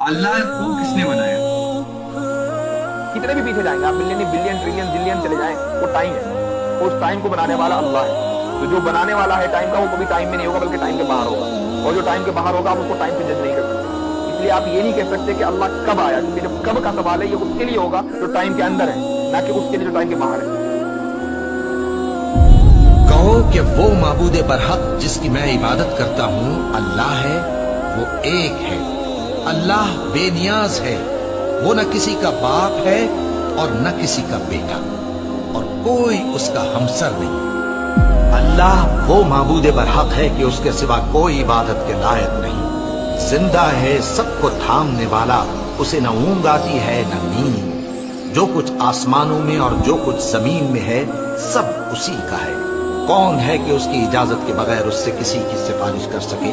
अल्लाह को किसने बनाया? कितने भी पीछे जाएंगे आप, मिलियन बिलियन ट्रिलियन जिलियन चले जाएं, वो टाइम है। उस टाइम को बनाने वाला अल्लाह है। तो जो बनाने वाला है टाइम का, वो कभी टाइम में नहीं होगा बल्कि टाइम के बाहर होगा। और जो टाइम के बाहर होगा आप उसको टाइम से जज नहीं कर सकते। इसलिए आप ये नहीं कह सकते कि अल्लाह कब आया, क्योंकि जब कब का सवाल है ये उसके लिए होगा जो टाइम के अंदर है, ना कि उसके लिए जो टाइम के बाहर है। कहो कि वो माबूद बरहक जिसकी मैं इबादत करता हूँ अल्लाह है, वो एक है। अल्लाह बेनियाज है, वो न किसी का बाप है और न किसी का बेटा, और कोई उसका हमसर नहीं। अल्लाह वो माबूद बरहक है कि उसके सिवा कोई इबादत के लायक नहीं। जिंदा है, सबको थामने वाला, उसे न ऊंघ आती है न नींद। जो कुछ आसमानों में और जो कुछ जमीन में है सब उसी का है। कौन है कि उसकी इजाजत के बगैर उससे किसी की सिफारिश कर सके?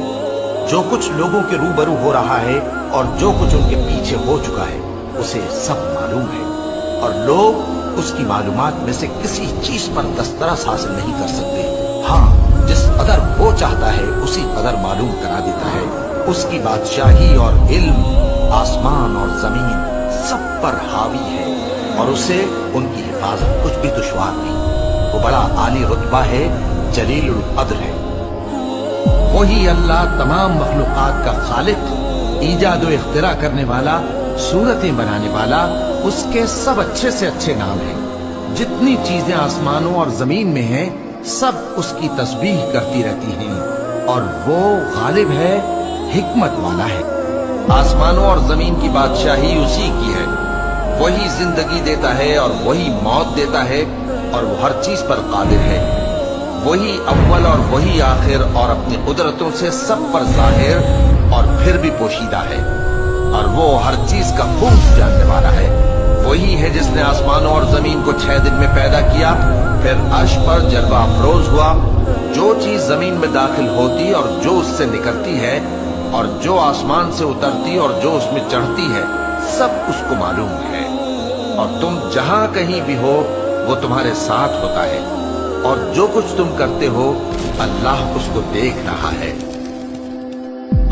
जो कुछ लोगों के रूबरू हो रहा है और जो कुछ उनके पीछे हो चुका है उसे सब मालूम है, और लोग उसकी मालूमात में से किसी चीज पर दस्तरस हासिल नहीं कर सकते। हाँ, जिस कदर वो चाहता है उसी कदर मालूम करा देता है। उसकी बादशाही और इल्म आसमान और जमीन सब पर हावी है, और उसे उनकी हिफाजत कुछ भी दुश्वार नहीं। वो बड़ा आली रुतबा है, जलीलुल कद्र है। वही अल्लाह तमाम मखलूकात का खालिक, ईजाद व इख्तिरा करने वाला, सूरतें बनाने वाला। उसके सब अच्छे से अच्छे नाम हैं। जितनी चीजें आसमानों और जमीन में हैं सब उसकी तस्बीह करती रहती हैं, और वो गालिब है, हिकमत वाला है। आसमानों और जमीन की बादशाही उसी की है। वही जिंदगी देता है और वही मौत देता है, और वो हर चीज पर कादिर है। वही अव्वल और वही आखिर, और अपनी कुदरतों से सब पर जाहिर और फिर भी पोशीदा है, और वो हर चीज का खूब जानने वाला है। वही है जिसने आसमानों और जमीन को 6 दिन में पैदा किया, फिर अर्श पर जलवा अफरोज हुआ। जो चीज जमीन में दाखिल होती और जो उससे निकलती है, और जो आसमान से उतरती और जो उसमें चढ़ती है, सब उसको मालूम है। और तुम जहां कहीं भी हो वो तुम्हारे साथ होता है, और जो कुछ तुम करते हो अल्लाह उसको देख रहा है।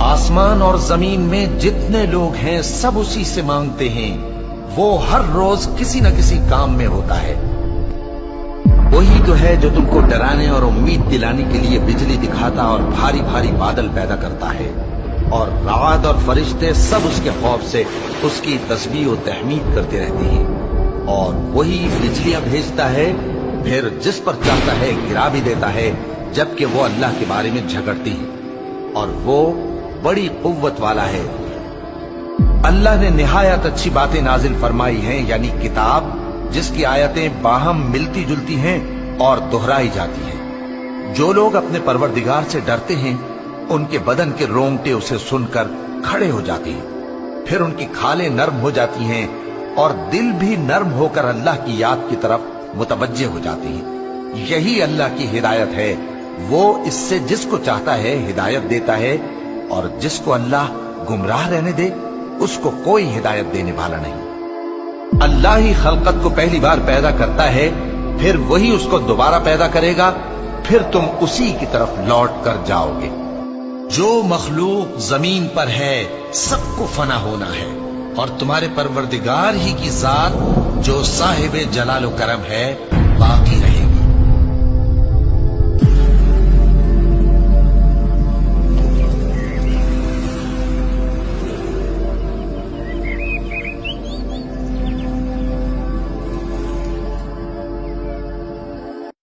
आसमान और जमीन में जितने लोग हैं सब उसी से मांगते हैं। वो हर रोज किसी न किसी काम में होता है। वही तो है जो तुमको डराने और उम्मीद दिलाने के लिए बिजली दिखाता और भारी भारी बादल पैदा करता है, और रात और फरिश्ते सब उसके खौफ से उसकी तस्बीह और तहमीद करते रहते हैं। और वही बिजलियां भेजता है, फिर जिस पर चाहता है गिरा भी देता है, जबकि वो अल्लाह के बारे में झगड़ती है, और वो बड़ी कुव्वत वाला है। अल्लाह ने निहायत अच्छी बातें नाजिल फरमाई हैं, यानी किताब जिसकी आयतें बाहम मिलती जुलती हैं और दोहराई जाती हैं। जो लोग अपने परवरदिगार से डरते हैं उनके बदन के रोंगटे उसे सुनकर खड़े हो जाते हैं, फिर उनकी खालें नर्म हो जाती हैं और दिल भी नर्म होकर अल्लाह की याद की तरफ मुतवज्जे हो जाते हैं। यही अल्लाह की हिदायत है। वो इससे जिसको चाहता है हिदायत देता है, और जिसको अल्लाह गुमराह रहने दे उसको कोई हिदायत देने वाला नहीं। अल्लाह ही खलकत को पहली बार पैदा करता है, फिर वही उसको दोबारा पैदा करेगा, फिर तुम उसी की तरफ लौट कर जाओगे। जो मखलूक जमीन पर है सबको फना होना है, और तुम्हारे परवरदिगार ही की जात जो साहिब जलाल करम है बाकी